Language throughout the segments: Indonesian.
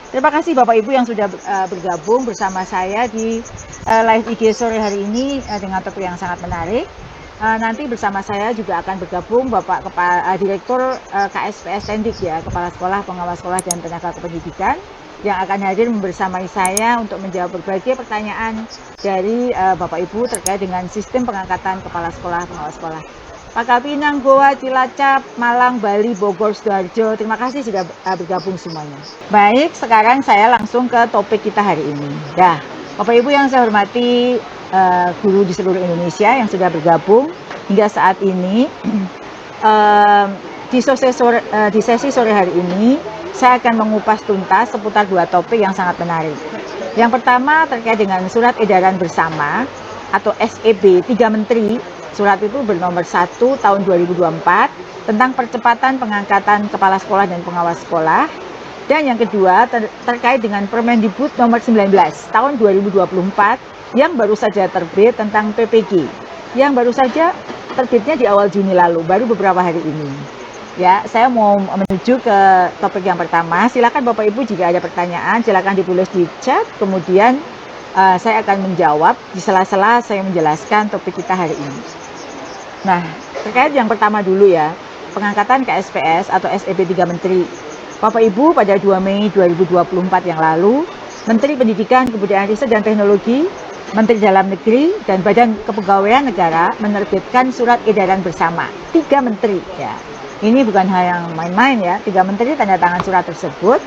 Terima kasih Bapak Ibu yang sudah bergabung bersama saya di live IG sore hari ini dengan topik yang sangat menarik. Nanti bersama saya juga akan bergabung Bapak Direktur KSPS Tendik ya, Kepala Sekolah, Pengawas Sekolah dan Tenaga Kependidikan yang akan hadir membersamai saya untuk menjawab berbagai pertanyaan dari Bapak Ibu terkait dengan sistem pengangkatan Kepala Sekolah, Pengawas Sekolah. Pangkalpinang, Goa, Cilacap, Malang, Bali, Bogor, Sidoarjo. Terima kasih sudah bergabung semuanya. Baik, sekarang saya langsung ke topik kita hari ini. Ya, Bapak Ibu yang saya hormati, guru di seluruh Indonesia yang sudah bergabung hingga saat ini. Di sesi sore hari ini, saya akan mengupas tuntas seputar dua topik yang sangat menarik. Yang pertama terkait dengan surat edaran bersama atau SEB 3 Menteri. Surat itu bernomor 1 tahun 2024 tentang percepatan pengangkatan kepala sekolah dan pengawas sekolah. Dan yang kedua terkait dengan Permendikbud nomor 19 tahun 2024 yang baru saja terbit tentang PPG. Yang baru saja terbitnya di awal Juni lalu, baru beberapa hari ini. Ya, saya mau menuju ke topik yang pertama. Silakan Bapak Ibu jika ada pertanyaan, silakan ditulis di chat. Kemudian saya akan menjawab di sela-sela saya menjelaskan topik kita hari ini. Nah, terkait yang pertama dulu ya, pengangkatan KSPS atau SEB 3 Menteri. Bapak Ibu pada 2 Mei 2024 yang lalu, Menteri Pendidikan, Kebudayaan Riset dan Teknologi, Menteri Dalam Negeri, dan Badan Kepegawaian Negara menerbitkan surat edaran bersama. 3 Menteri ya. Ini bukan hal yang main-main ya, 3 Menteri tanda tangan surat tersebut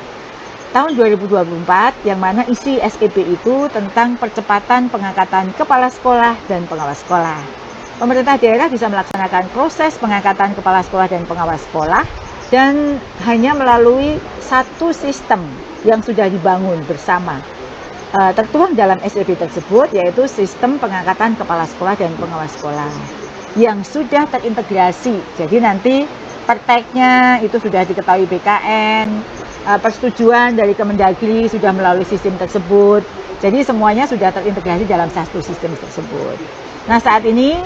tahun 2024 yang mana isi SEB itu tentang percepatan pengangkatan kepala sekolah dan pengawas sekolah. Pemerintah daerah bisa melaksanakan proses pengangkatan kepala sekolah dan pengawas sekolah dan hanya melalui satu sistem yang sudah dibangun bersama. Tertuang dalam SEB tersebut yaitu sistem pengangkatan kepala sekolah dan pengawas sekolah yang sudah terintegrasi. Jadi nanti prakteknya itu sudah diketahui BKN, persetujuan dari Kemendagri sudah melalui sistem tersebut. Jadi semuanya sudah terintegrasi dalam satu sistem tersebut. Nah saat ini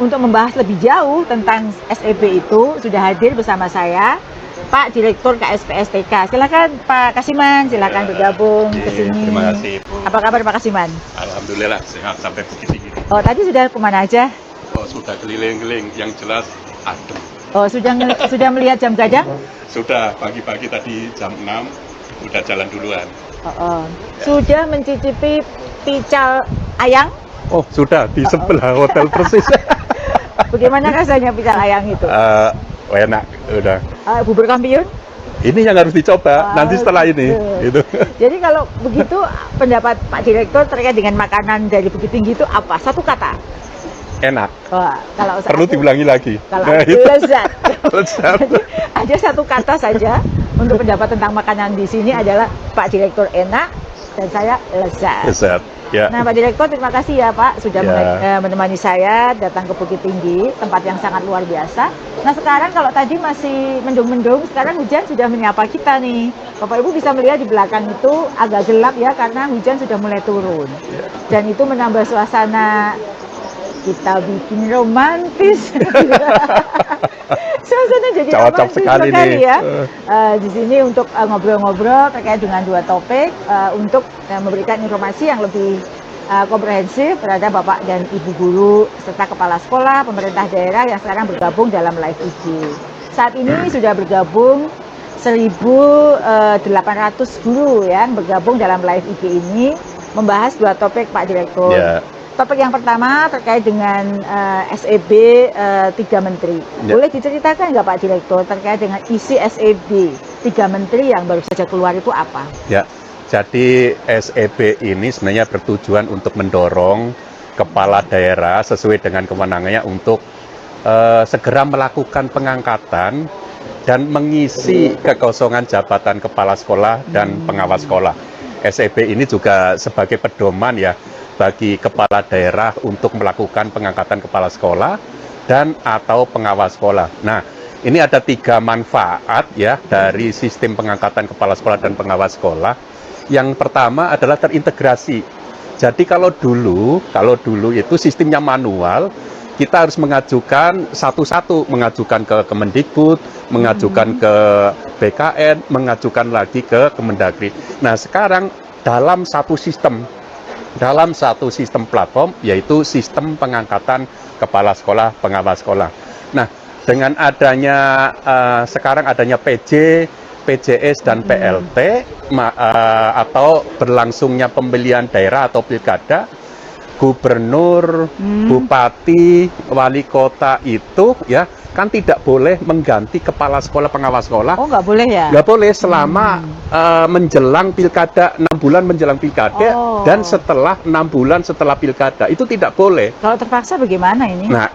untuk membahas lebih jauh tentang SEB itu sudah hadir bersama saya Pak Direktur KSPS TK. Silakan Pak Kasiman, silakan bergabung ke sini. Terima kasih Bu. Apa kabar Pak Kasiman? Alhamdulillah sehat sampai Bukit Tinggi. Oh tadi sudah kemana aja? Oh sudah keliling-keliling, yang jelas adem. Oh sudah melihat jam gadang? Sudah pagi-pagi tadi jam 6 udah jalan duluan. Ya. Sudah mencicipi pical ayang? Oh sudah di sebelah hotel persis. Bagaimana rasanya pical ayang itu? Enak udah. Bubur kampiun? Ini yang harus dicoba nanti setelah ini. Gitu. Jadi kalau begitu pendapat Pak Direktur terkait dengan makanan dari Bukit Tinggi itu apa? Satu kata. Enak. Wah, kalau perlu diulangi lagi. Kalau lezat. Jadi ada satu kata saja untuk pendapat tentang makanan di sini adalah Pak Direktur enak dan saya lezat. Lezat. Ya. Nah Pak Direktur terima kasih ya Pak sudah menemani saya datang ke Bukit Tinggi, tempat yang sangat luar biasa. Nah sekarang kalau tadi masih mendung-mendung, sekarang hujan sudah menyapa kita nih. Bapak Ibu bisa melihat di belakang itu agak gelap ya karena hujan sudah mulai turun. Dan itu menambah suasana kita bikin romantis. Suasana jadi cocok sekali nih ya. Di sini untuk ngobrol-ngobrol terkait dengan dua topik untuk memberikan informasi yang lebih komprehensif terhadap Bapak dan Ibu guru serta kepala sekolah, pemerintah daerah yang sekarang bergabung dalam live IG. Saat ini sudah bergabung 1.800 guru yang bergabung dalam live IG ini membahas dua topik Pak Direktur. Yeah. Topik yang pertama terkait dengan SEB 3 Menteri. Boleh diceritakan nggak Pak Direktur terkait dengan isi SEB 3 Menteri yang baru saja keluar itu apa? Ya, jadi SEB ini sebenarnya bertujuan untuk mendorong kepala daerah sesuai dengan kewenangannya untuk segera melakukan pengangkatan dan mengisi kekosongan jabatan kepala sekolah dan pengawas sekolah. SEB ini juga sebagai pedoman ya bagi kepala daerah untuk melakukan pengangkatan kepala sekolah dan atau pengawas sekolah. Nah, ini ada 3 manfaat ya dari sistem pengangkatan kepala sekolah dan pengawas sekolah. Yang pertama adalah terintegrasi. Jadi kalau dulu itu sistemnya manual, kita harus mengajukan satu-satu, mengajukan ke Kemendikbud, mengajukan ke BKN, mengajukan lagi ke Kemendagri. Nah, sekarang dalam satu sistem platform, yaitu sistem pengangkatan kepala sekolah, pengawas sekolah. Nah, dengan adanya sekarang adanya PJ, PJS dan PLT atau berlangsungnya pemilihan daerah atau pilkada, gubernur, bupati, wali kota itu ya kan tidak boleh mengganti kepala sekolah, pengawas sekolah. Oh, nggak boleh ya? Nggak boleh selama menjelang pilkada, 6 bulan menjelang pilkada, dan setelah 6 bulan setelah pilkada, itu tidak boleh. Kalau terpaksa bagaimana ini? Nah,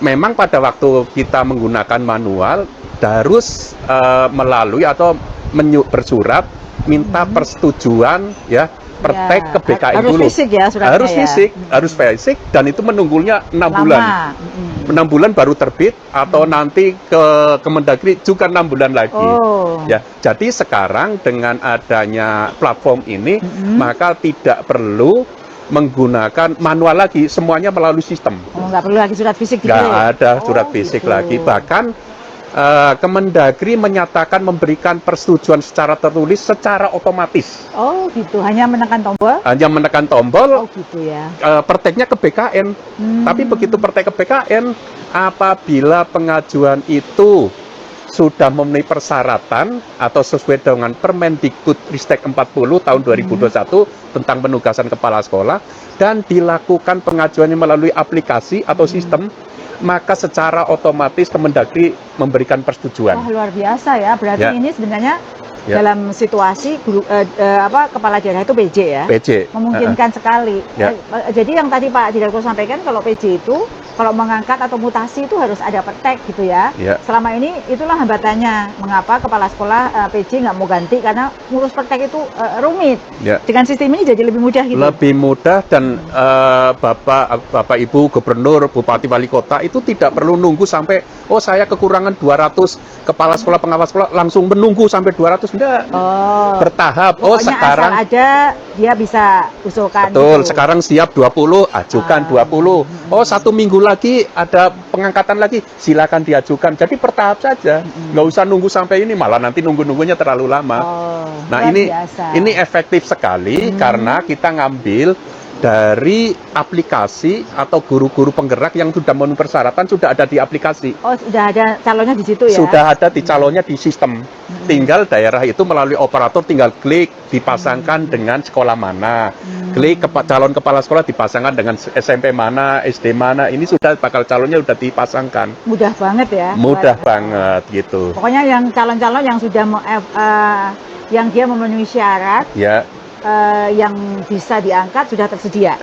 memang pada waktu kita menggunakan manual, harus melalui atau bersurat minta persetujuan ya, pertek ke BKN harus dulu. Fisik ya suratnya. Harus fisik, dan itu menunggunya 6 bulan. 6 bulan baru terbit, atau nanti ke Kemendagri juga 6 bulan lagi. Ya, jadi sekarang dengan adanya platform ini, maka tidak perlu menggunakan manual lagi, semuanya melalui sistem. Nggak perlu lagi surat fisik gitu. Nggak ada surat fisik lagi. Bahkan Kemendagri menyatakan memberikan persetujuan secara tertulis secara otomatis. Oh gitu, hanya menekan tombol? Hanya menekan tombol. Oh gitu ya. Perteknya ke BKN. Tapi begitu pertek ke BKN, apabila pengajuan itu sudah memenuhi persyaratan atau sesuai dengan Permendikbudristek 40 tahun 2021 tentang penugasan kepala sekolah, dan dilakukan pengajuannya melalui aplikasi atau sistem, maka secara otomatis Kemendagri memberikan persetujuan. Wah, luar biasa ya. Berarti ini sebenarnya dalam situasi kepala daerah itu PJ ya. PJ. Memungkinkan sekali. Jadi yang tadi Pak Direktur sampaikan, kalau PJ itu kalau mengangkat atau mutasi itu harus ada pertek gitu ya. Selama ini itulah hambatannya mengapa kepala sekolah PJ nggak mau ganti, karena ngurus pertek itu rumit. Dengan sistem ini jadi lebih mudah gitu. Lebih mudah, dan Bapak Ibu Gubernur, Bupati, Wali Kota itu tidak perlu nunggu sampai saya kekurangan 200 kepala sekolah, pengawas sekolah, langsung menunggu sampai 200. Enggak. Bertahap. Pokoknya Sekarang asal ada dia bisa usulkan. Betul, gitu. Sekarang siap 20, ajukan 20. 1 minggu lagi ada pengangkatan lagi, silakan diajukan. Jadi bertahap saja, nggak usah nunggu sampai ini, malah nanti nunggunya terlalu lama. Nah, ini efektif sekali karena kita ngambil dari aplikasi atau guru-guru penggerak yang sudah memenuhi persyaratan, sudah ada di aplikasi. Oh, sudah ada calonnya di situ ya? Sudah ada di calonnya di sistem. Tinggal daerah itu melalui operator tinggal klik dipasangkan dengan sekolah mana. Klik calon kepala sekolah dipasangkan dengan SMP mana, SD mana. Ini sudah bakal calonnya sudah dipasangkan. Mudah banget ya? Mudah banget gitu. Pokoknya yang calon-calon yang sudah yang dia memenuhi syarat, yang bisa diangkat sudah tersedia,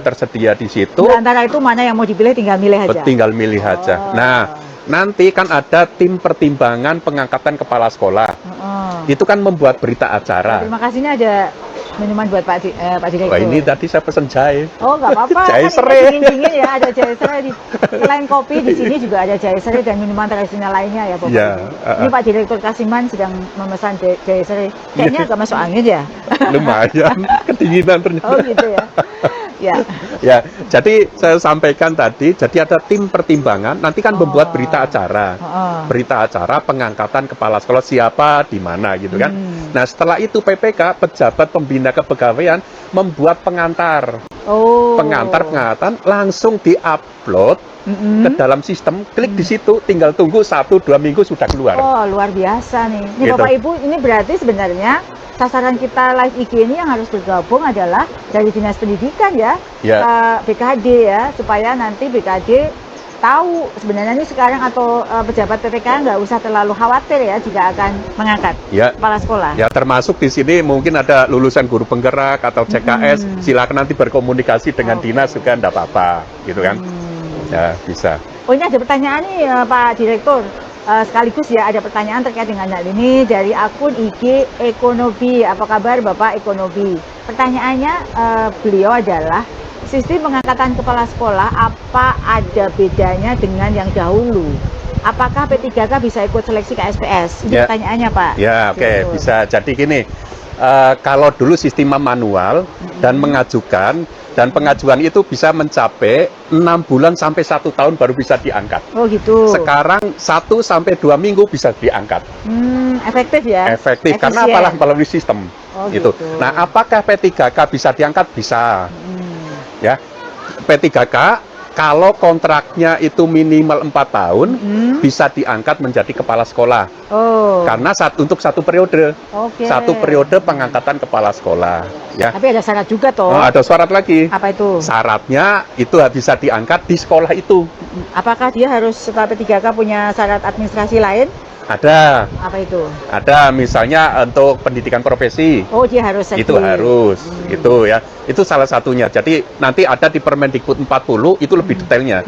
tersedia di situ. Di antara itu mana yang mau dipilih tinggal milih aja. Tinggal milih aja. Nah, nanti kan ada tim pertimbangan pengangkatan kepala sekolah. Itu kan membuat berita acara. Terima kasih, ini ada minuman buat Pak Direktur. Wah, ini tadi saya pesen jahe. Oh, nggak apa-apa. Jahe serai. Dingin-dingin ya, ada jahe serai. Selain kopi, di sini juga ada jahe serai dan minuman tradisional lainnya ya, pokoknya. Ini Pak Direktur Kasiman sedang memesan jahe serai. Kayaknya agak masuk angin ya. Lumayan, kedinginan ternyata. Oh gitu ya. Ya, jadi saya sampaikan tadi, jadi ada tim pertimbangan, nanti kan membuat berita acara. Berita acara pengangkatan kepala sekolah siapa, di mana gitu kan. Nah, setelah itu PPK, pejabat pembina kepegawaian, membuat pengantar. Pengangkatan langsung di-upload ke dalam sistem, klik di situ, tinggal tunggu 1-2 minggu sudah keluar. Oh, luar biasa nih. Ini Gitu. Bapak Ibu, ini berarti sebenarnya sasaran kita live IG ini yang harus bergabung adalah dari Dinas Pendidikan ya, BKD ya, supaya nanti BKD tahu sebenarnya ini sekarang, atau pejabat PPK nggak usah terlalu khawatir ya jika akan mengangkat kepala sekolah. Ya, termasuk di sini mungkin ada lulusan guru penggerak atau CKS, silakan nanti berkomunikasi dengan dinas juga, enggak apa-apa, gitu kan. Ya, bisa. Oh, ini ada pertanyaan nih Pak Direktur. Sekaligus ya ada pertanyaan terkait dengan hal ini dari akun IG Ekonobi. Apa kabar Bapak Ekonobi? Pertanyaannya beliau adalah, sistem pengangkatan kepala sekolah apa ada bedanya dengan yang dahulu? Apakah P3K bisa ikut seleksi KSPS? Ini pertanyaannya Pak. Ya, oke, bisa. Jadi gini, kalau dulu sistem manual dan mengajukan, Dan pengajuan itu bisa mencapai 6 bulan sampai 1 tahun baru bisa diangkat. Oh gitu. Sekarang 1 sampai 2 minggu bisa diangkat. Efektif ya? Efektif, karena Efisien. apalah melalui sistem. Oh Gitu. gitu. Nah, apakah P3K bisa diangkat? Bisa. Ya, P3K kalau kontraknya itu minimal 4 tahun, bisa diangkat menjadi kepala sekolah. Oh. Karena untuk 1 periode. Oke. 1 periode pengangkatan kepala sekolah. Ya. Tapi ada syarat juga toh. Oh, ada syarat lagi. Apa itu? Syaratnya itu bisa diangkat di sekolah itu. Apakah dia harus setelah P3K punya syarat administrasi lain? Ada. Apa itu? Ada, misalnya untuk pendidikan profesi. Oh, dia harus Itu harus, itu ya. Itu salah satunya. Jadi nanti ada di Permendikbud 40 itu lebih detailnya.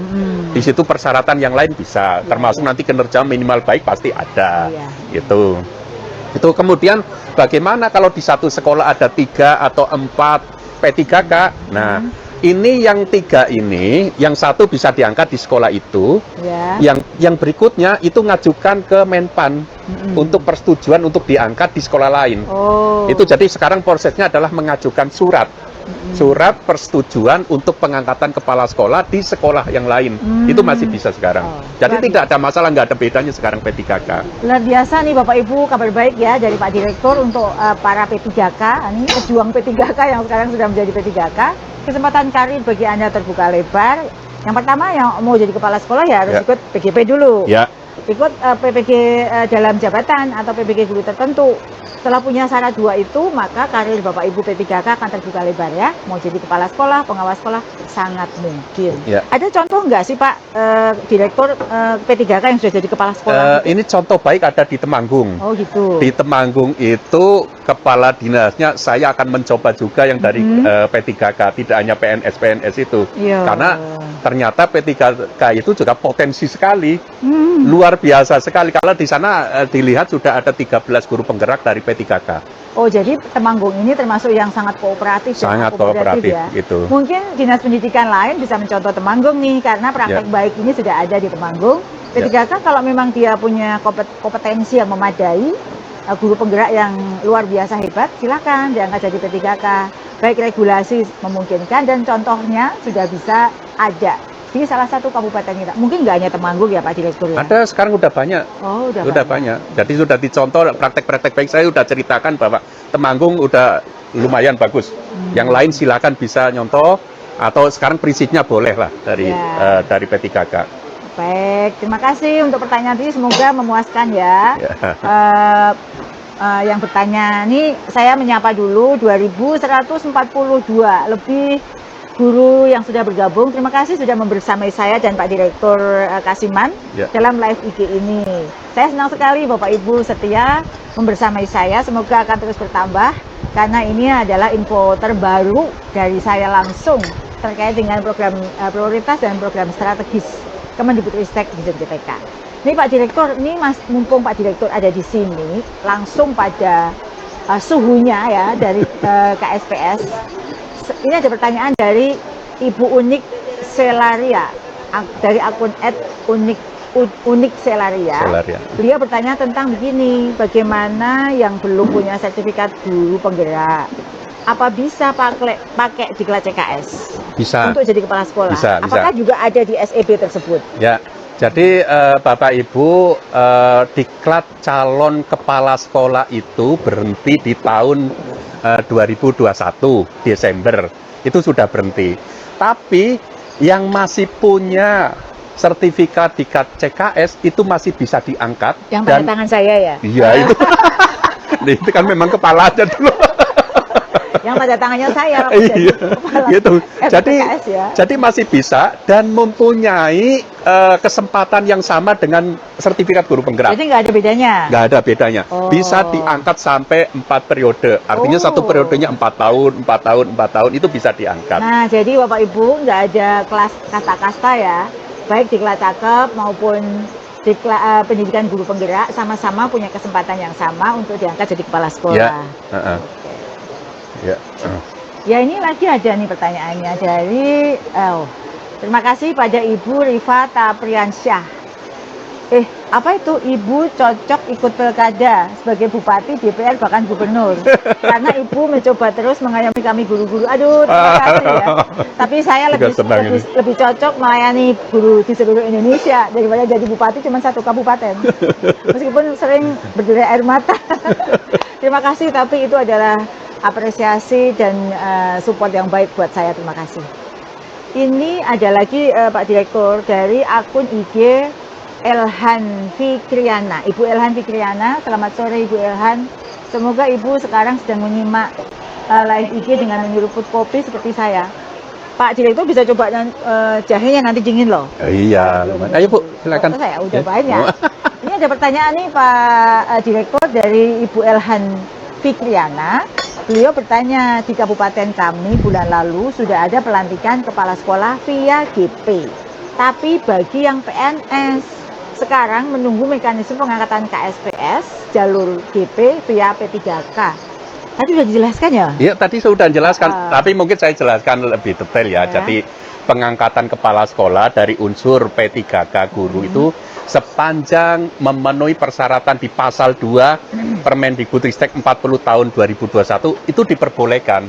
Di situ persyaratan yang lain bisa, termasuk nanti kinerja minimal baik pasti ada. Gitu. Itu kemudian bagaimana kalau di satu sekolah ada 3 atau 4 P3K? Nah, ini yang 3 ini, yang 1 bisa diangkat di sekolah itu, yang berikutnya itu ngajukan ke Menpan untuk persetujuan untuk diangkat di sekolah lain. Itu jadi sekarang prosesnya adalah mengajukan surat persetujuan untuk pengangkatan kepala sekolah di sekolah yang lain. Itu masih bisa sekarang. Jadi tidak ada masalah, nggak ada bedanya sekarang P3K. Luar biasa nih Bapak Ibu, kabar baik ya dari Pak Direktur untuk para P3K, ini pejuang P3K yang sekarang sudah menjadi P3K. Kesempatan karir bagi Anda terbuka lebar. Yang pertama yang mau jadi kepala sekolah ya harus ikut PGP dulu. Ikut PPG dalam jabatan atau PPG guru tertentu. Setelah punya syarat 2 itu, maka karir Bapak Ibu P3K akan terbuka lebar ya. Mau jadi kepala sekolah, pengawas sekolah, sangat mungkin. Ada contoh nggak sih Pak Direktur P3K yang sudah jadi kepala sekolah? Ini contoh baik ada di Temanggung. Oh gitu. Di Temanggung itu kepala dinasnya saya akan mencoba juga yang dari P3K, tidak hanya PNS itu. Karena ternyata P3K itu juga potensi sekali. Luar biasa sekali. Kalau di sana dilihat sudah ada 13 guru penggerak dari P3K. Oh, jadi Temanggung ini termasuk yang sangat kooperatif. Sangat kooperatif ya. Gitu. Mungkin dinas pendidikan lain bisa mencontoh Temanggung nih, karena praktek baik ini sudah ada di Temanggung. P3K kalau memang dia punya kompetensi yang memadai, guru penggerak yang luar biasa hebat, silakan diangkat jadi P3K. Baik regulasi memungkinkan dan contohnya sudah bisa ada di salah satu kabupaten kita. Mungkin nggak hanya Temanggung ya Pak Direktur ya? Ada, sekarang udah banyak. Oh, udah banyak. Jadi sudah dicontoh praktek-praktek baik. Saya udah ceritakan bahwa Temanggung udah lumayan bagus. Yang lain silakan bisa nyontoh, atau sekarang prinsipnya boleh lah dari P3K. Baik, terima kasih untuk pertanyaan ini, semoga memuaskan ya. Yang bertanya ini saya menyapa dulu 2142 lebih guru yang sudah bergabung. Terima kasih sudah membersamai saya dan Pak Direktur Kasiman dalam live IG ini. Saya senang sekali Bapak Ibu setia membersamai saya, semoga akan terus bertambah karena ini adalah info terbaru dari saya langsung terkait dengan program prioritas dan program strategis Kemendikbudristek di PTK. Ini Pak Direktur, ini mumpung Pak Direktur ada di sini, langsung pada suhunya ya dari KSPS. Ini ada pertanyaan dari Ibu Unik Selaria dari akun @unik Selaria. Beliau bertanya tentang begini, bagaimana yang belum punya sertifikat guru penggerak? Apa bisa pakai diklat CKS? Bisa. Untuk jadi kepala sekolah? Bisa. Apakah juga ada di SEB tersebut? Ya. Jadi Bapak Ibu, diklat calon kepala sekolah itu berhenti di tahun 2021 Desember. Itu sudah berhenti. Tapi yang masih punya sertifikat diklat CKS itu masih bisa diangkat. Yang pada tangan saya ya? Iya itu. Itu kan memang kepalanya dulu. Yang pada tangannya saya. Iya, gitu. Ya. Jadi masih bisa dan mempunyai kesempatan yang sama dengan sertifikat guru penggerak. Jadi nggak ada bedanya? Nggak ada bedanya. Bisa diangkat sampai 4 periode. Artinya satu periodenya 4 tahun, 4 tahun, 4 tahun itu bisa diangkat. Nah, jadi Bapak Ibu nggak ada kelas kasta-kasta ya, baik diklat cakep maupun pendidikan guru penggerak sama-sama punya kesempatan yang sama untuk diangkat jadi kepala sekolah. Ya ini lagi ada nih pertanyaannya dari terima kasih pada Ibu Rifata Priansyah. Apa itu ibu cocok ikut pilkada sebagai bupati, DPR, bahkan gubernur? Karena ibu mencoba terus mengayomi kami guru-guru. Aduh, terima kasih ya. Tapi saya lebih cocok melayani guru di seluruh Indonesia daripada jadi bupati cuma satu kabupaten. Meskipun sering berderai air mata. Terima kasih, tapi itu adalah apresiasi dan support yang baik buat saya. Terima kasih. Ini ada lagi Pak Direktur dari akun IG Elhan Fikriana. Ibu Elhan Fikriana, selamat sore Ibu Elhan. Semoga Ibu sekarang sedang menyimak live IG dengan menyeruput kopi seperti saya. Pak Direktur bisa coba jahenya nanti dingin loh. Iya, ayo Bu, silakan. Saya udah banyak. Ini ada pertanyaan nih Pak Direktur dari Ibu Elhan Fikriana. Beliau bertanya, di kabupaten kami bulan lalu sudah ada pelantikan kepala sekolah via GP. Tapi bagi yang PNS, sekarang menunggu mekanisme pengangkatan KSPS jalur GP via P3K. Tadi sudah dijelaskan ya? Iya, tadi sudah jelaskan, tapi mungkin saya jelaskan lebih detail ya. Jadi pengangkatan kepala sekolah dari unsur P3K guru itu sepanjang memenuhi persyaratan di pasal 2 Permendikbudristek 40 tahun 2021 itu diperbolehkan.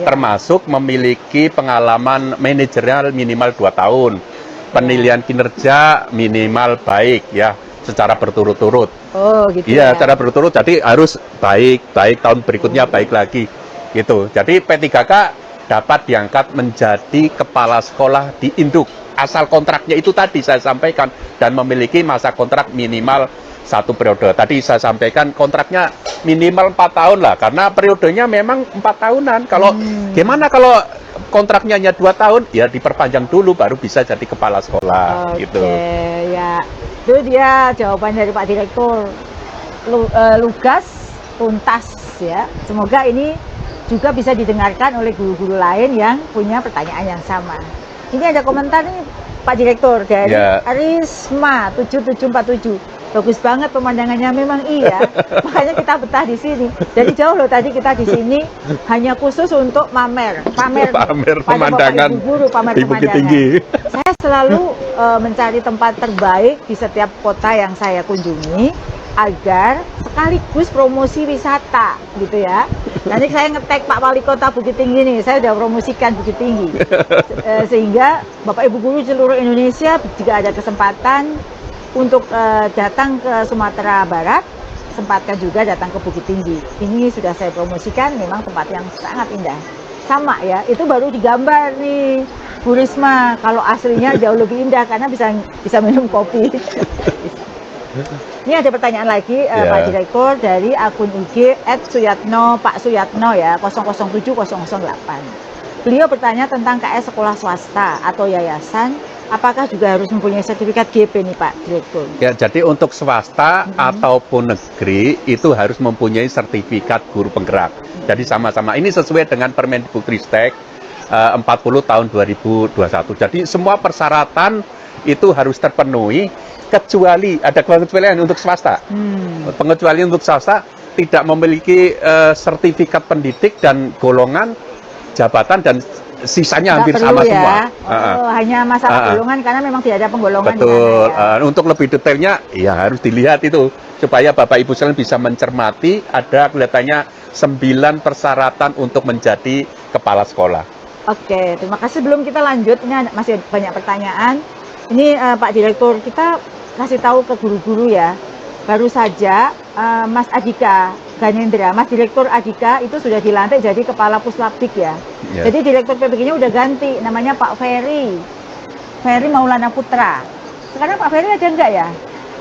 Termasuk memiliki pengalaman manajerial minimal 2 tahun. Penilaian kinerja minimal baik ya, secara berturut-turut. Oh, gitu ya. Iya, secara berturut. Jadi harus baik tahun berikutnya baik lagi gitu. Jadi P3K dapat diangkat menjadi kepala sekolah di induk asal kontraknya itu tadi saya sampaikan dan memiliki masa kontrak minimal 1 periode. Tadi saya sampaikan kontraknya minimal 4 tahun lah karena periodenya memang 4 tahunan. Kalau gimana kalau kontraknya hanya 2 tahun, ya diperpanjang dulu baru bisa jadi kepala sekolah gitu. Ya. Itu dia jawaban dari Pak Direktur. Lugas, tuntas ya. Semoga ini juga bisa didengarkan oleh guru-guru lain yang punya pertanyaan yang sama. Ini ada komentar nih Pak Direktur dari Arisma 7747. Bagus banget pemandangannya, memang iya. Makanya kita betah di sini. Dari jauh loh tadi kita di sini hanya khusus untuk pamer pemandangan Ibu guru, pamer di Bukit pemandangan. Tinggi. Saya selalu mencari tempat terbaik di setiap kota yang saya kunjungi agar sekaligus promosi wisata gitu ya. Nanti saya ngetek Pak Wali Kota Bukit Tinggi nih, saya udah promosikan Bukit Tinggi. Sehingga Bapak Ibu guru seluruh Indonesia jika ada kesempatan untuk datang ke Sumatera Barat, sempatkan juga datang ke Bukit Tinggi. Ini sudah saya promosikan, memang tempat yang sangat indah. Sama ya, itu baru digambar nih Bu Risma. Kalau aslinya jauh lebih indah karena bisa minum kopi. Ini ada pertanyaan lagi Pak Direktur dari akun IG @suyatno Pak Suyatno ya 007008. Beliau bertanya tentang KS sekolah swasta atau yayasan. Apakah juga harus mempunyai sertifikat GP nih Pak Direktur? Ya, jadi untuk swasta ataupun negeri itu harus mempunyai sertifikat guru penggerak. Jadi sama-sama. Ini sesuai dengan Permendikbudristek 40 tahun 2021. Jadi semua persyaratan itu harus terpenuhi kecuali ada pengecualian untuk swasta. Pengecualian untuk swasta tidak memiliki sertifikat pendidik dan golongan jabatan dan sisanya hampir sama ya. semua. Hanya masalah golongan karena memang tidak ada penggolongan. Betul. Untuk lebih detailnya, ya harus dilihat itu supaya Bapak Ibu sekalian bisa mencermati. Ada kelihatannya 9 persyaratan untuk menjadi kepala sekolah. Oke, terima kasih. Sebelum kita lanjut, ini masih banyak pertanyaan. Ini Pak Direktur, kita kasih tahu ke guru-guru ya. Baru saja Mas Adhika Ganendra, Mas Direktur Adhika itu sudah dilantik jadi Kepala Puslapdik ya. Jadi Direktur PPG-nya udah ganti, namanya Pak Ferry Maulana Putra. Sekarang Pak Ferry ada enggak ya?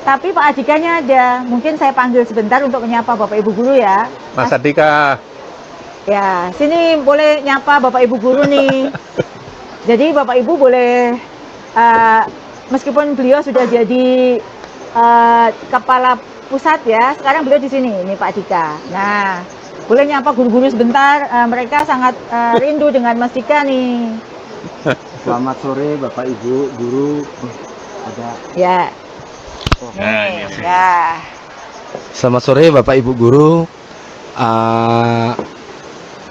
Tapi Pak Adhikanya ada. Mungkin saya panggil sebentar untuk menyapa Bapak Ibu Guru ya. Mas Adhika. Ya, sini boleh nyapa Bapak Ibu Guru nih. Jadi Bapak Ibu boleh, meskipun beliau sudah jadi Kepala Pusat ya, sekarang beliau di sini, ini Pak Dika. Nah, boleh nyapa guru-guru sebentar, mereka sangat rindu dengan Mas Dika nih. Selamat sore Bapak Ibu Guru. Ada. Ya. Ya. Selamat sore Bapak Ibu Guru.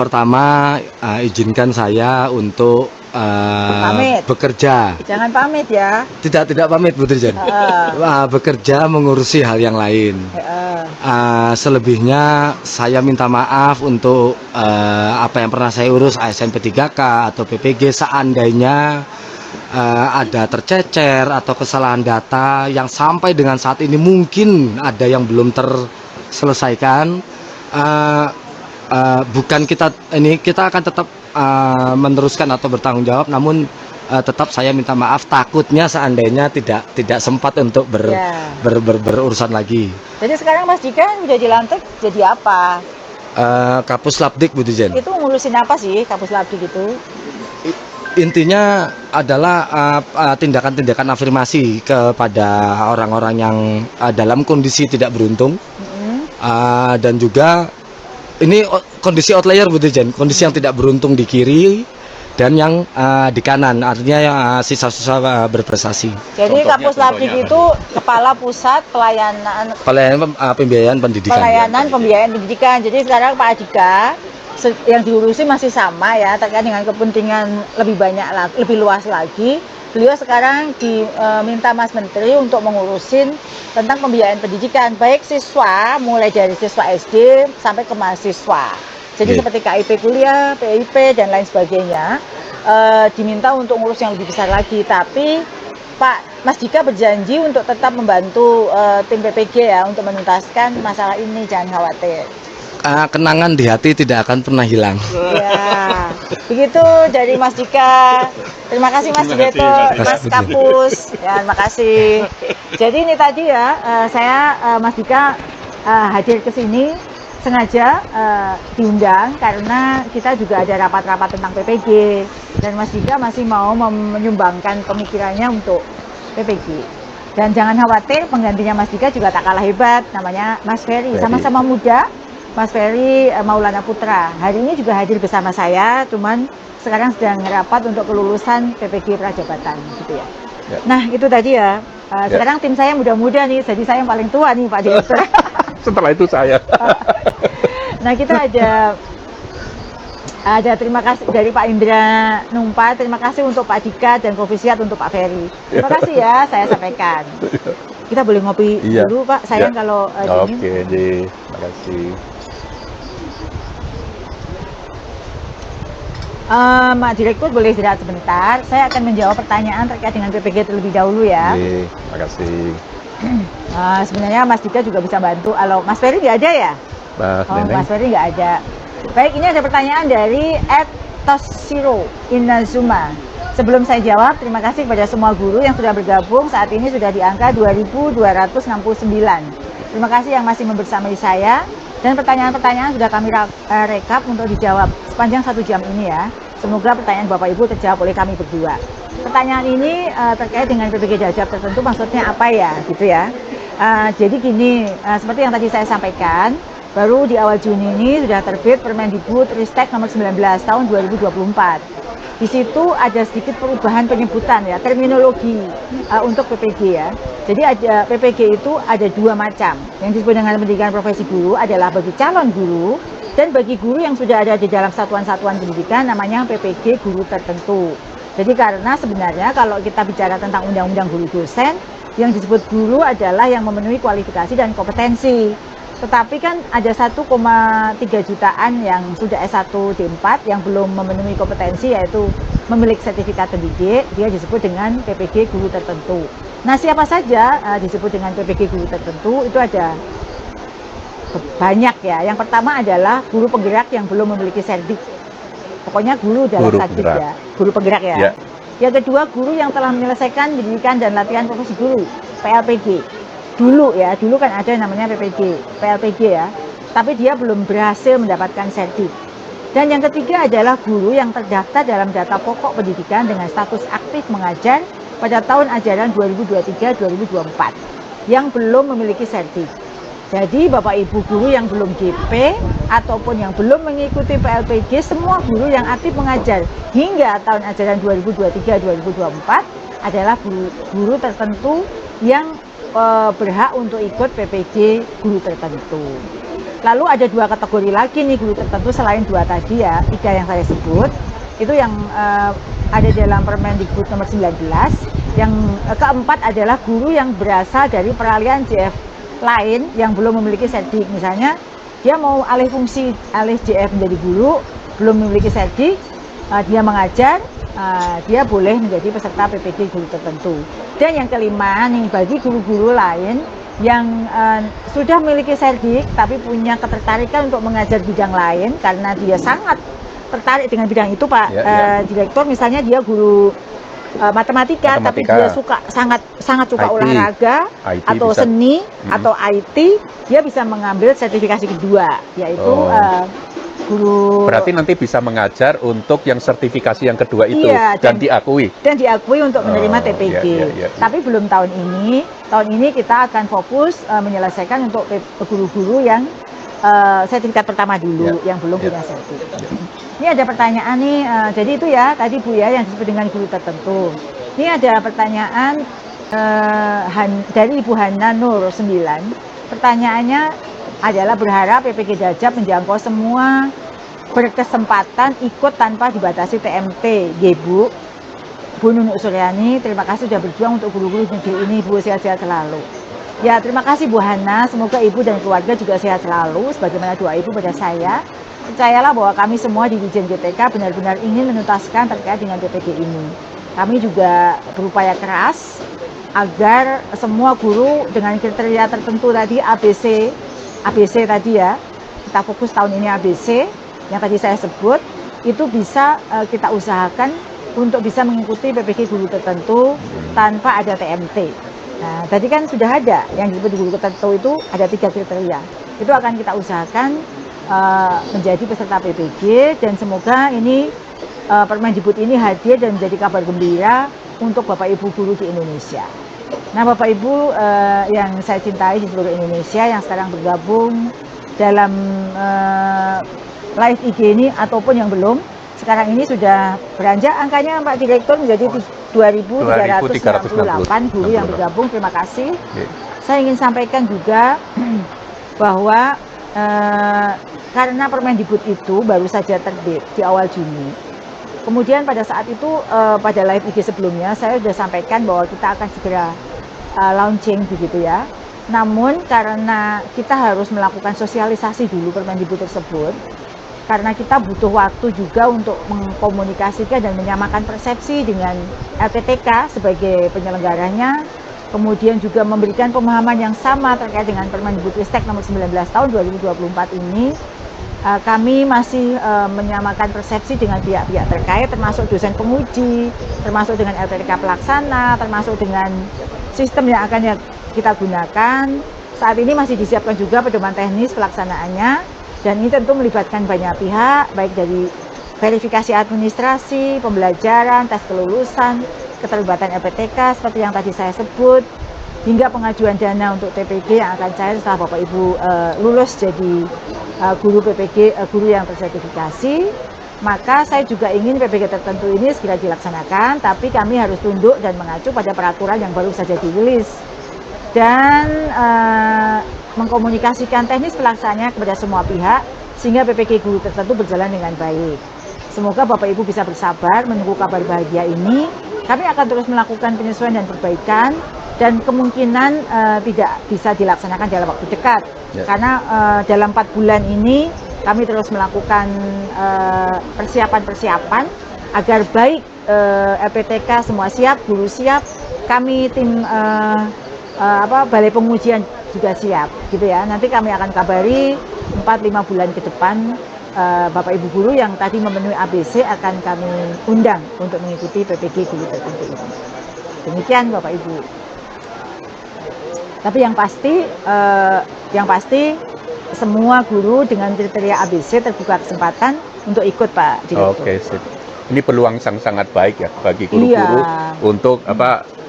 Pertama izinkan saya untuk Pamit. bekerja. Jangan pamit ya. Tidak pamit Bu Dirjen. Bekerja mengurusi hal yang lain. Selebihnya saya minta maaf untuk apa yang pernah saya urus ASN P3K atau PPG seandainya ada tercecer atau kesalahan data yang sampai dengan saat ini mungkin ada yang belum terselesaikan. Bukan kita akan tetap meneruskan atau bertanggung jawab, namun tetap saya minta maaf takutnya seandainya tidak sempat untuk berurusan lagi. Jadi sekarang Mas Dika udah dilantik jadi apa? Kapus Labdik Bu Dirjen. Itu ngurusin apa sih Kapus Labdik itu? Intinya adalah tindakan-tindakan afirmasi kepada orang-orang yang dalam kondisi tidak beruntung, dan juga ini kondisi outlier Bu Dirjen, kondisi yang tidak beruntung di kiri dan yang di kanan, artinya yang siswa-siswa berprestasi. Jadi Kapus Labdik itu Kepala Pusat Pelayanan Pembiayaan Pendidikan. Pembiayaan Pendidikan. Jadi sekarang Pak Adhika yang diurusi masih sama ya, terkait dengan kepentingan lebih banyak, lebih luas lagi. Beliau sekarang diminta Mas Menteri untuk mengurusin tentang pembiayaan pendidikan, baik siswa, mulai dari siswa SD sampai ke mahasiswa. Jadi seperti KIP kuliah, PIP, dan lain sebagainya, diminta untuk ngurus yang lebih besar lagi. Tapi Pak Mas Dika berjanji untuk tetap membantu tim PPG ya, untuk menuntaskan masalah ini, jangan khawatir. Kenangan di hati tidak akan pernah hilang. Ya, begitu dari Mas Dika. Terima kasih Mas Dideto, Mas Kapus. Ya, terima kasih. Jadi ini tadi ya, saya Mas Dika hadir ke sini sengaja diundang karena kita juga ada rapat-rapat tentang PPG dan Mas Dika masih mau menyumbangkan pemikirannya untuk PPG. Dan jangan khawatir, penggantinya Mas Dika juga tak kalah hebat, namanya Mas Ferry, sama-sama muda. Mas Ferry Maulana Putra hari ini juga hadir bersama saya, cuman sekarang sedang rapat untuk kelulusan PPG Prajabatan gitu ya. Nah itu tadi ya. Sekarang tim saya muda-muda nih, jadi saya yang paling tua nih Pak Direktur. Setelah itu saya. Nah kita ada terima kasih dari Pak Indra Numpa, terima kasih untuk Pak Dika dan Profisiat untuk Pak Ferry. Terima kasih ya, saya sampaikan. Kita boleh ngopi dulu Pak, sayang kalau Oke, terima kasih. Pak Direktur boleh istirahat sebentar. Saya akan menjawab pertanyaan terkait dengan PPG terlebih dahulu ya. Terima kasih. Sebenarnya Mas Dika juga bisa bantu. Kalau Mas Ferry nggak ada ya? Mas Ferry nggak ada. Baik, ini ada pertanyaan dari @toshiro Inazuma. Sebelum saya jawab, terima kasih kepada semua guru yang sudah bergabung. Saat ini sudah di angka 2.269. Terima kasih yang masih membersamai saya. Dan pertanyaan-pertanyaan sudah kami rekap untuk dijawab sepanjang 1 jam ini ya. Semoga pertanyaan Bapak Ibu terjawab oleh kami berdua. Pertanyaan ini terkait dengan PPG Jajab tertentu maksudnya apa ya gitu ya. Jadi gini, seperti yang tadi saya sampaikan, baru di awal Juni ini sudah terbit Permendikbud Ristek nomor 19 tahun 2024. Di situ ada sedikit perubahan penyebutan ya, terminologi untuk PPG ya. Jadi ada PPG itu ada 2 macam. Yang disebut dengan pendidikan profesi guru adalah bagi calon guru dan bagi guru yang sudah ada di dalam satuan-satuan pendidikan namanya PPG guru tertentu. Jadi karena sebenarnya kalau kita bicara tentang undang-undang guru dosen, yang disebut guru adalah yang memenuhi kualifikasi dan kompetensi. Tetapi kan ada 1,3 jutaan yang sudah S1 D4 yang belum memenuhi kompetensi, yaitu memiliki sertifikat pendidik, dia disebut dengan PPG guru tertentu. Nah siapa saja disebut dengan PPG guru tertentu, itu ada banyak ya. Yang pertama adalah guru penggerak yang belum memiliki serdik. Pokoknya guru dalam serdik ya, guru penggerak ya. Yang kedua, guru yang telah menyelesaikan pendidikan dan latihan profesi guru, PLPG. Dulu ya, dulu kan ada namanya PLPG ya, tapi dia belum berhasil mendapatkan sertif. Dan yang ketiga adalah guru yang terdaftar dalam data pokok pendidikan dengan status aktif mengajar pada tahun ajaran 2023-2024 yang belum memiliki sertif. Jadi Bapak Ibu guru yang belum GP ataupun yang belum mengikuti PLPG, semua guru yang aktif mengajar hingga tahun ajaran 2023-2024 adalah guru tertentu yang berhak untuk ikut PPG guru tertentu. Lalu ada 2 kategori lagi nih guru tertentu selain 2 tadi ya, 3 yang saya sebut. Itu yang ada dalam Permendikbud nomor 19. Yang keempat adalah guru yang berasal dari peralihan JF lain yang belum memiliki serdik. Misalnya dia mau alih fungsi, alih JF menjadi guru, belum memiliki serdik, dia mengajar, dia boleh menjadi peserta PPG guru tertentu. Dan yang kelima nih, bagi guru-guru lain yang sudah memiliki serdik tapi punya ketertarikan untuk mengajar bidang lain karena dia sangat tertarik dengan bidang itu, Pak Direktur. Misalnya dia guru matematika, tapi dia sangat suka IT. olahraga IT atau bisa. seni atau IT, dia bisa mengambil sertifikasi kedua, yaitu guru. Berarti nanti bisa mengajar untuk yang sertifikasi yang kedua itu, Iya, dan diakui. Dan diakui untuk menerima TPG. Iya. Tapi belum tahun ini. Tahun ini kita akan fokus menyelesaikan untuk guru-guru yang sertifikat pertama dulu, yang belum punya sertifikat. Ini ada pertanyaan nih, jadi itu ya tadi Bu ya yang disebut dengan guru tertentu. Ini ada pertanyaan dari Ibu Hana Nur 9. Pertanyaannya adalah berharap PPG Dajab menjangkau semua, berkesempatan ikut tanpa dibatasi TMT. Bu Nunuk Suryani, terima kasih sudah berjuang untuk guru-guru negeri ini. Bu, sehat-sehat selalu. Ya, terima kasih Bu Hana, semoga Ibu dan keluarga juga sehat selalu, sebagaimana doa Ibu pada saya. Percayalah bahwa kami semua di Dijen GTK benar-benar ingin menuntaskan terkait dengan PPG ini. Kami juga berupaya keras agar semua guru dengan kriteria tertentu tadi, ABC tadi ya, kita fokus tahun ini ABC, yang tadi saya sebut, itu bisa kita usahakan untuk bisa mengikuti PPG guru tertentu tanpa ada TMT. Nah, tadi kan sudah ada yang disebut guru tertentu itu ada 3 kriteria. Itu akan kita usahakan menjadi peserta PPG, dan semoga ini Permendikbud ini hadir dan menjadi kabar gembira untuk Bapak Ibu guru di Indonesia. Nah, Bapak Ibu yang saya cintai di seluruh Indonesia yang sekarang bergabung dalam live IG ini ataupun yang belum, sekarang ini sudah beranjak angkanya Pak Direktur menjadi 2.398 guru yang bergabung. Terima kasih. Saya ingin sampaikan juga bahwa karena Permendikbud itu baru saja terbit di awal Juni. Kemudian pada saat itu pada live IG sebelumnya saya sudah sampaikan bahwa kita akan segera launching begitu ya. Namun karena kita harus melakukan sosialisasi dulu Permendikbud tersebut, karena kita butuh waktu juga untuk mengkomunikasikan dan menyamakan persepsi dengan LPTK sebagai penyelenggaranya, kemudian juga memberikan pemahaman yang sama terkait dengan Permendikbudristek nomor 19 tahun 2024 ini. Kami masih menyamakan persepsi dengan pihak-pihak terkait, termasuk dosen penguji, termasuk dengan LPTK pelaksana, termasuk dengan sistem yang akan kita gunakan. Saat ini masih disiapkan juga pedoman teknis pelaksanaannya, dan ini tentu melibatkan banyak pihak, baik dari verifikasi administrasi, pembelajaran, tes kelulusan, keterlibatan LPTK seperti yang tadi saya sebut, hingga pengajuan dana untuk TPG yang akan cair setelah Bapak Ibu lulus jadi guru PPG, guru yang tersertifikasi. Maka saya juga ingin PPG tertentu ini segera dilaksanakan, tapi kami harus tunduk dan mengacu pada peraturan yang baru saja dirilis, dan mengkomunikasikan teknis pelaksananya kepada semua pihak sehingga PPG guru tertentu berjalan dengan baik. Semoga Bapak Ibu bisa bersabar menunggu kabar bahagia ini. Kami akan terus melakukan penyesuaian dan perbaikan, dan kemungkinan tidak bisa dilaksanakan dalam waktu dekat. Karena dalam 4 bulan ini kami terus melakukan persiapan-persiapan agar baik LPTK semua siap, guru siap, kami tim balai pengujian juga siap, gitu ya. Nanti kami akan kabari 4-5 bulan ke depan Bapak Ibu guru yang tadi memenuhi ABC akan kami undang untuk mengikuti PPG guru tertentu ini. Demikian Bapak Ibu. Tapi yang pasti semua guru dengan kriteria ABC terbuka kesempatan untuk ikut Pak Direktur. Oke, sip. Ini peluang yang sangat baik ya bagi guru-guru untuk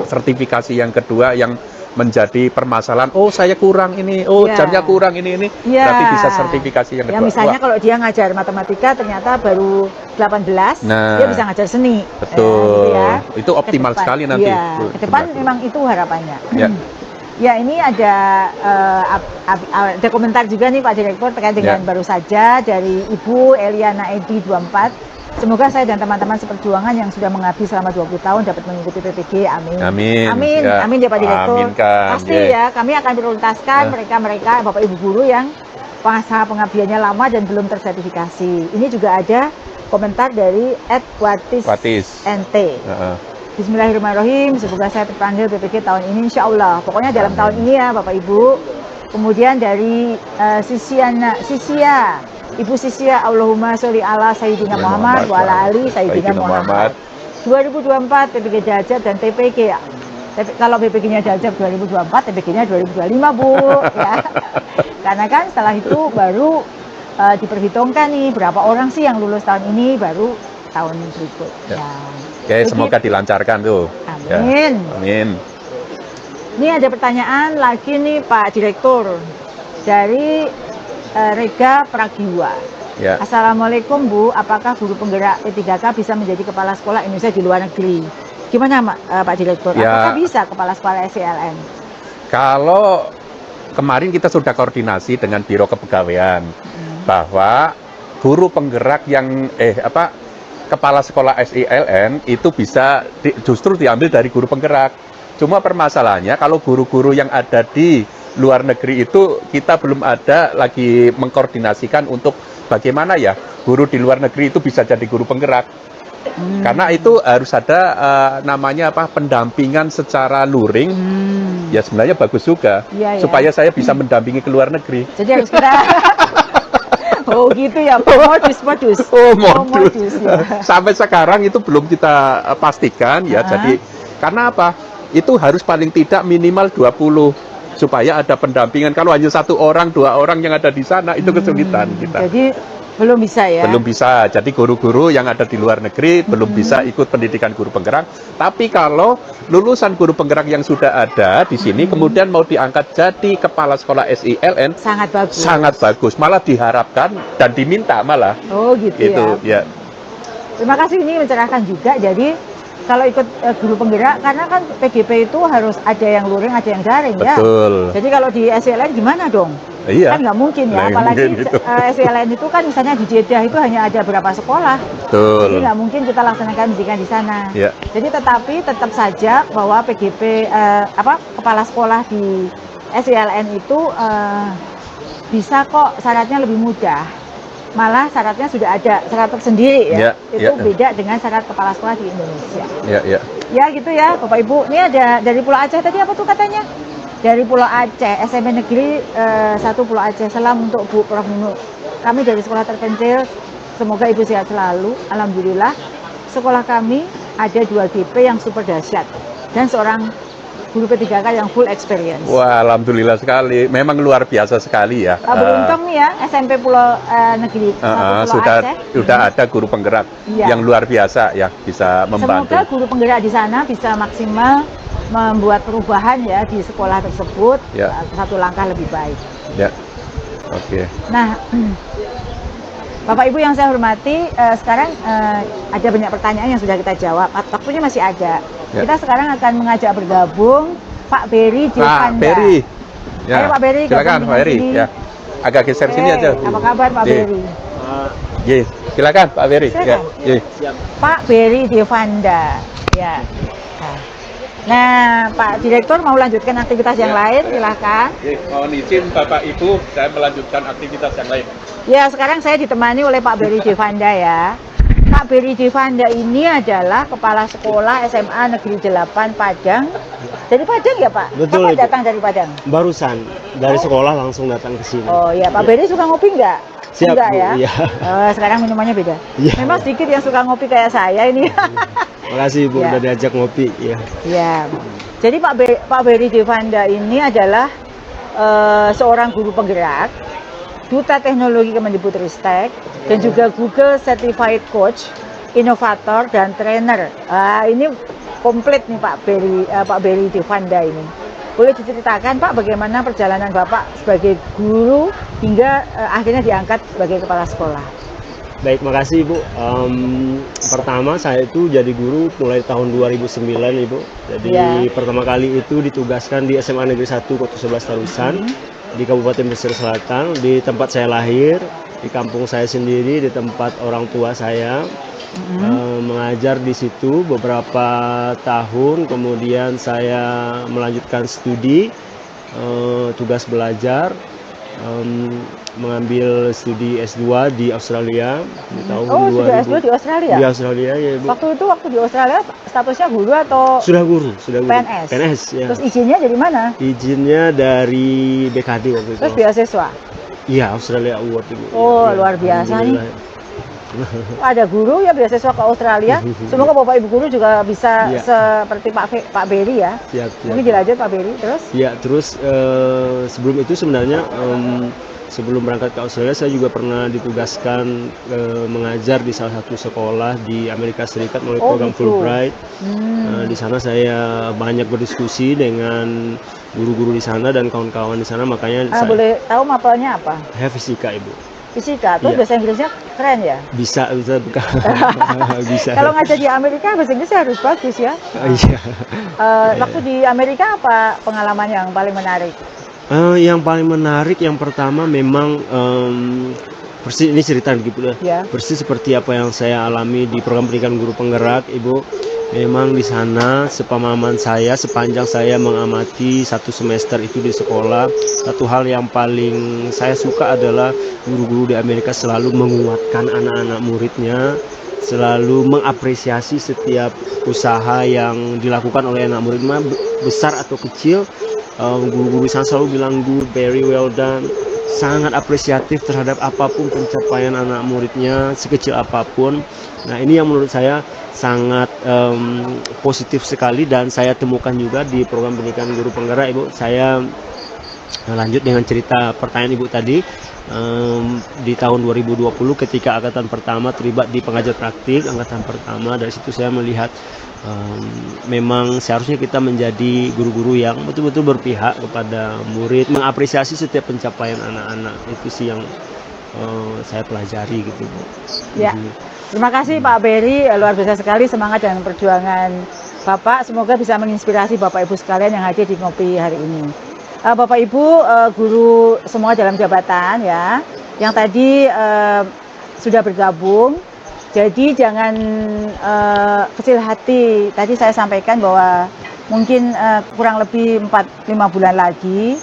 sertifikasi yang kedua yang menjadi permasalahan. Oh, saya kurang ini. Oh, jamnya kurang ini. Berarti bisa sertifikasi yang kedua. Ya, misalnya kalau dia ngajar matematika ternyata baru 18, dia bisa ngajar seni. Betul. Gitu ya. Itu optimal sekali nanti. Ya, ke depan memang itu harapannya. Ya. Ya, ini ada komentar juga nih Pak Direktur terkait dengan baru saja dari Ibu Eliana Edi 24. Semoga saya dan teman-teman seperjuangan yang sudah mengabdi selama 20 tahun dapat mengikuti PPG. Amin. Amin. Amin. Ya. Amin ya Pak Direktur. Aminkan. Pasti ya, kami akan prioritaskan mereka-mereka Bapak Ibu guru yang masa pengabdiannya lama dan belum tersertifikasi. Ini juga ada komentar dari @watis NT. Bismillahirrahmanirrahim. Semoga saya terpanggil PPG tahun ini, insya Allah. Pokoknya dalam tahun ini ya Bapak Ibu. Kemudian dari Sisia, Ibu Sisia, Allahumma sholli ala Sayyidina Muhammad wa ala ali Sayyidina Muhammad. 2024 PPG Jajab dan TPG. Kalau PPG-nya Jajab 2024, TPG-nya 2025 Bu. Ya. Karena kan setelah itu baru diperhitungkan nih berapa orang sih yang lulus tahun ini baru tahun berikut. Ya. Ya. Oke, semoga dilancarkan tuh. Amin. Ya. Amin. Ini ada pertanyaan lagi nih Pak Direktur dari Rega Pragiwa. Ya. Assalamualaikum Bu, apakah guru penggerak P3K bisa menjadi kepala sekolah Indonesia di luar negeri? Gimana Pak Direktur? Ya. Apakah bisa kepala sekolah SELN? Kalau kemarin kita sudah koordinasi dengan Biro Kepegawaian bahwa guru penggerak yang kepala sekolah SELN itu bisa justru diambil dari guru penggerak. Cuma permasalahannya kalau guru-guru yang ada di luar negeri itu kita belum ada lagi mengkoordinasikan untuk bagaimana ya guru di luar negeri itu bisa jadi guru penggerak. Karena itu harus ada namanya pendampingan secara luring. Ya sebenarnya bagus juga supaya saya bisa mendampingi ke luar negeri. Jadi harus kita oh gitu ya, modus. Oh modus. Ya. Sampai sekarang itu belum kita pastikan ya. Jadi karena apa? Itu harus paling tidak minimal 20 supaya ada pendampingan. Kalau hanya 1 orang, 2 orang yang ada di sana itu kesulitan kita. Jadi belum bisa ya? Belum bisa. Jadi guru-guru yang ada di luar negeri belum bisa ikut pendidikan guru penggerak. Tapi kalau lulusan guru penggerak yang sudah ada di sini kemudian mau diangkat jadi kepala sekolah SELN, sangat bagus. Sangat bagus. Malah diharapkan dan diminta malah. Oh gitu itu, ya. Terima kasih, ini mencerahkan juga. Jadi kalau ikut guru penggerak, karena kan PGP itu harus ada yang luring, ada yang daring. Betul. Ya. Jadi kalau di SELN gimana dong? Iya. Kan nggak mungkin ya, apalagi SELN itu kan misalnya di Jeddah itu hanya ada berapa sekolah. Betul. Jadi nggak mungkin kita laksanakan pendidikan di sana. Iya. Jadi tetap saja bahwa PGP kepala sekolah di SELN itu bisa kok, syaratnya lebih mudah. Malah syaratnya sudah ada syarat tersendiri ya. Itu beda dengan syarat kepala sekolah di Indonesia. Ya gitu ya Bapak Ibu. Ini ada dari Pulau Aceh tadi, apa tuh katanya? Dari Pulau Aceh, SMP Negeri 1 Pulau Aceh. Salam untuk Bu Prof Nunu. Kami dari sekolah terpencil, semoga Ibu sehat selalu. Alhamdulillah sekolah kami ada 2 GP yang super dahsyat dan seorang guru P3K yang full experience. Wah, alhamdulillah sekali. Memang luar biasa sekali ya. Beruntung nih ya SMP Pulau Negeri 1 Pulau Aceh. Sudah ada guru penggerak yang luar biasa ya, bisa membantu. Semoga guru penggerak di sana bisa maksimal membuat perubahan ya di sekolah tersebut, satu langkah lebih baik. Ya. Oke. Nah, Bapak Ibu yang saya hormati, sekarang ada banyak pertanyaan yang sudah kita jawab. Waktunya masih ada. Kita sekarang akan mengajak bergabung Pak Beri Devanda. Pak Beri. Ya. Ayo Pak Beri, silakan Pak Beri. Ya. Agak geser sini aja. Apa kabar Pak Beri? Silakan Pak Beri. Ya. Pak Beri Devanda. Ya. Nah, Pak Direktur mau lanjutkan aktivitas yang lain, silakan. Mohon izin Bapak Ibu, saya melanjutkan aktivitas yang lain. Ya, sekarang saya ditemani oleh Pak Beri Devanda ya. Pak Beri Devanda ini adalah Kepala Sekolah SMA Negeri 8 Padang. Dari Padang ya Pak? Betul. Kapan datang dari Padang? Barusan dari sekolah langsung datang ke sini. Oh iya, Pak Beri suka ngopi nggak? Siap, enggak Bu, ya? iya. Sekarang minumannya beda. Iya. Memang sedikit yang suka ngopi kayak saya ini. Makasih Bu, udah diajak ngopi. Iya. Ya. Jadi Pak Beri Devanda ini adalah seorang guru penggerak, Duta Teknologi Kemendikbudristek, dan juga Google Certified Coach, inovator dan trainer. Ini komplit nih Pak Beri Devanda ini. Boleh diceritakan Pak bagaimana perjalanan Bapak sebagai guru hingga akhirnya diangkat sebagai kepala sekolah? Baik, makasih Ibu. Pertama saya itu jadi guru mulai tahun 2009 Ibu. Jadi pertama kali itu ditugaskan di SMA Negeri 1 Kota 11 Tarusan di Kabupaten Pesisir Selatan, di tempat saya lahir. di kampung saya sendiri, di tempat orang tua saya. Mengajar di situ beberapa tahun, kemudian saya melanjutkan studi, tugas belajar, mengambil studi S2 di Australia di tahun Oh, sudah 2000. S2 di Australia? Di Australia ya Ibu. Waktu di Australia statusnya guru atau Sudah guru. PNS? PNS ya. Terus izinnya dari mana? Izinnya dari BKD waktu itu. Terus beasiswa? Iya, Australia Award Ibu. Oh, Ya, luar biasa nih. alhamdulillah. Ada guru ya beasiswa ke Australia. Semoga Bapak Ibu guru juga bisa Iya. seperti Pak Beri ya. Siap, siap. Mungkin dilanjut Pak Beri terus. Ya, terus sebelum itu sebenarnya sebelum berangkat ke Australia saya juga pernah ditugaskan mengajar di salah satu sekolah di Amerika Serikat melalui Oh, program gitu. Fulbright. Di sana saya banyak berdiskusi dengan guru-guru di sana dan kawan-kawan di sana, makanya saya Boleh tahu mapelnya apa? fisika Ibu. Fisika. Terus Iya. bahasa Inggrisnya keren ya? Bisa bukan? Bisa. Kalau ngajar di Amerika bahasa Inggrisnya harus bagus ya. Iya. Waktu di Amerika apa pengalaman yang paling menarik? Yang paling menarik yang pertama memang persis ini cerita gitu Ya. persis seperti apa yang saya alami di program pendidikan guru penggerak Ibu. Memang di sana sepemahaman saya sepanjang saya mengamati satu semester itu di sekolah, satu hal yang paling saya suka adalah guru-guru di Amerika selalu menguatkan anak-anak muridnya, selalu mengapresiasi setiap usaha yang dilakukan oleh anak muridnya, besar atau kecil. Guru-guru di sana selalu bilang good, very well done, sangat apresiatif terhadap apapun pencapaian anak muridnya, sekecil apapun. Nah, ini yang menurut saya sangat positif sekali dan saya temukan juga di program pendidikan guru penggerak Ibu. Saya lanjut dengan cerita pertanyaan Ibu tadi. Di tahun 2020 ketika angkatan pertama terlibat di pengajar praktik angkatan pertama, dari situ saya melihat memang seharusnya kita menjadi guru-guru yang betul-betul berpihak kepada murid, mengapresiasi setiap pencapaian anak-anak. Itu sih yang saya pelajari gitu Bu. Ya. Terima kasih Pak Beri, luar biasa sekali semangat dan perjuangan Bapak. Semoga bisa menginspirasi Bapak Ibu sekalian yang hadir di Ngopi hari ini. Bapak Ibu guru semua dalam jabatan ya, yang tadi sudah bergabung. Jadi jangan kecil hati. Tadi saya sampaikan bahwa mungkin kurang lebih 4-5 bulan lagi,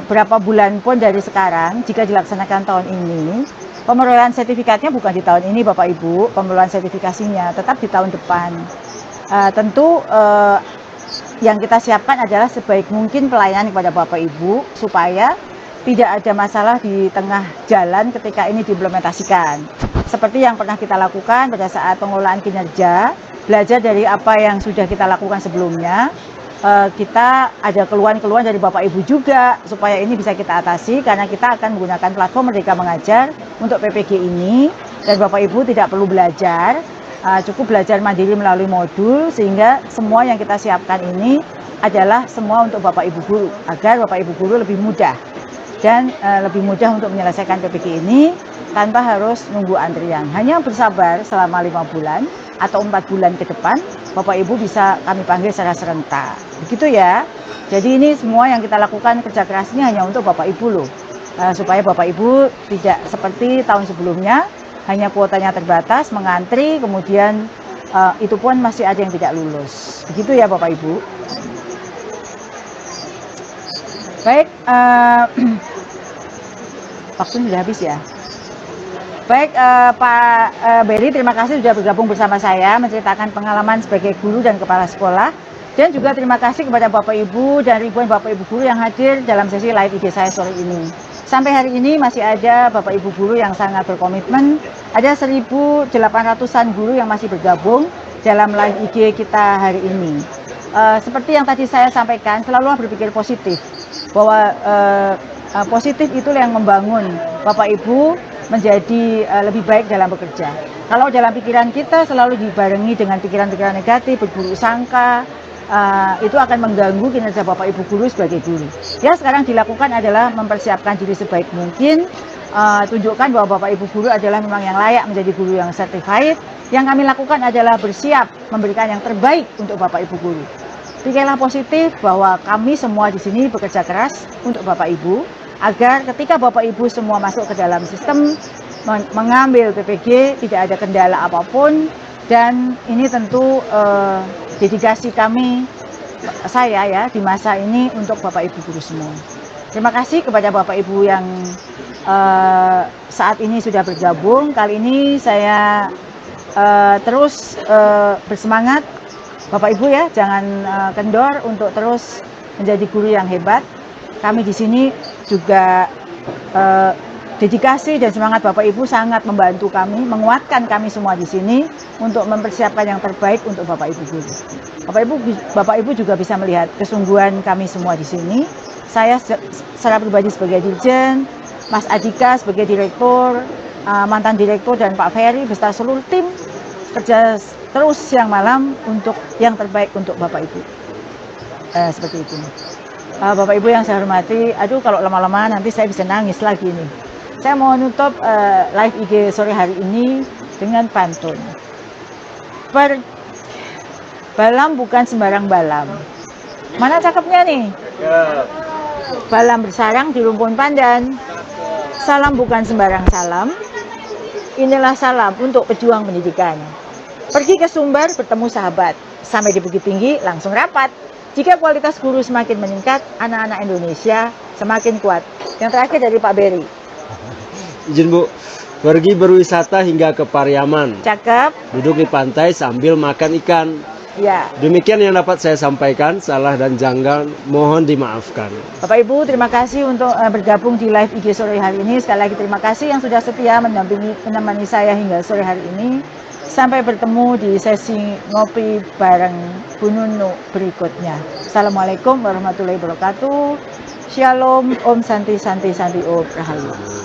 berapa bulan pun dari sekarang, jika dilaksanakan tahun ini, pemerolehan sertifikatnya bukan di tahun ini Bapak Ibu, pemerolehan sertifikasinya tetap di tahun depan. Tentu yang kita siapkan adalah sebaik mungkin pelayanan kepada Bapak Ibu supaya tidak ada masalah di tengah jalan ketika ini diimplementasikan. Seperti yang pernah kita lakukan pada saat pengelolaan kinerja, belajar dari apa yang sudah kita lakukan sebelumnya. Kita ada keluhan-keluhan dari Bapak Ibu juga supaya ini bisa kita atasi, karena kita akan menggunakan platform Merdeka Mengajar untuk PPG ini, dan Bapak Ibu tidak perlu belajar, cukup belajar mandiri melalui modul, sehingga semua yang kita siapkan ini adalah semua untuk Bapak Ibu guru, agar Bapak Ibu guru lebih mudah dan lebih mudah untuk menyelesaikan PPG ini tanpa harus nunggu antrian. Hanya bersabar selama 5 bulan atau 4 bulan ke depan, Bapak Ibu bisa kami panggil secara serentak. Begitu ya. Jadi ini semua yang kita lakukan kerja keras ini hanya untuk Bapak Ibu loh. Supaya Bapak Ibu tidak seperti tahun sebelumnya, hanya kuotanya terbatas, mengantri, kemudian itu pun masih ada yang tidak lulus. Begitu ya Bapak Ibu. Baik, waktu sudah habis ya. Baik, Pak Beri, terima kasih sudah bergabung bersama saya menceritakan pengalaman sebagai guru dan kepala sekolah. Dan juga terima kasih kepada Bapak Ibu dan ribuan Bapak Ibu guru yang hadir dalam sesi live IG saya sore ini. Sampai hari ini masih ada Bapak Ibu guru yang sangat berkomitmen. Ada 1.800-an guru yang masih bergabung dalam live IG kita hari ini. Seperti yang tadi saya sampaikan, selalu berpikir positif. Bahwa positif itu yang membangun Bapak Ibu menjadi lebih baik dalam bekerja. Kalau dalam pikiran kita selalu dibarengi dengan pikiran-pikiran negatif, berburuk sangka, itu akan mengganggu kinerja Bapak Ibu guru sebagai guru. Ya, sekarang dilakukan adalah mempersiapkan diri sebaik mungkin, tunjukkan bahwa Bapak Ibu guru adalah memang yang layak menjadi guru yang certified. Yang kami lakukan adalah bersiap memberikan yang terbaik untuk Bapak Ibu guru. Pikirlah positif bahwa kami semua di sini bekerja keras untuk Bapak Ibu. agar ketika Bapak Ibu semua masuk ke dalam sistem mengambil PPG tidak ada kendala apapun, dan ini tentu dedikasi saya ya di masa ini untuk Bapak Ibu guru semua. Terima kasih kepada Bapak Ibu yang saat ini sudah bergabung. Kali ini saya terus bersemangat, Bapak Ibu ya, jangan kendor untuk terus menjadi guru yang hebat. Kami di sini juga dedikasi dan semangat Bapak Ibu sangat membantu kami, menguatkan kami semua di sini untuk mempersiapkan yang terbaik untuk Bapak Ibu guru. Bapak Ibu juga bisa melihat kesungguhan kami semua di sini. Saya secara pribadi sebagai dirjen, Mas Adika sebagai direktur, mantan direktur, dan Pak Ferry beserta seluruh tim kerja terus siang malam untuk yang terbaik untuk Bapak Ibu. Seperti itu. Bapak Ibu yang saya hormati, aduh kalau lama-lama nanti saya bisa nangis lagi nih. Saya mau nutup live IG sore hari ini dengan pantun. Balam bukan sembarang balam. Mana cakepnya nih? Balam bersarang di rumpun pandan. Salam bukan sembarang salam. Inilah salam untuk pejuang pendidikan. Pergi ke Sumber bertemu sahabat. Sampai di Bukit Tinggi langsung rapat. Jika kualitas guru semakin meningkat, anak-anak Indonesia semakin kuat. Yang terakhir dari Pak Berry. Izin Bu, pergi berwisata hingga ke Pariaman. Cakep. Duduk di pantai sambil makan ikan. Ya. Demikian yang dapat saya sampaikan. Salah dan janggal mohon dimaafkan. Bapak Ibu, terima kasih untuk bergabung di live IG sore hari ini. Sekali lagi terima kasih yang sudah setia menemani saya hingga sore hari ini. Sampai bertemu di sesi ngopi bareng Bu Nunu berikutnya. Assalamualaikum warahmatullahi wabarakatuh. Shalom, Om Santi Santi Santi Om Rahayu.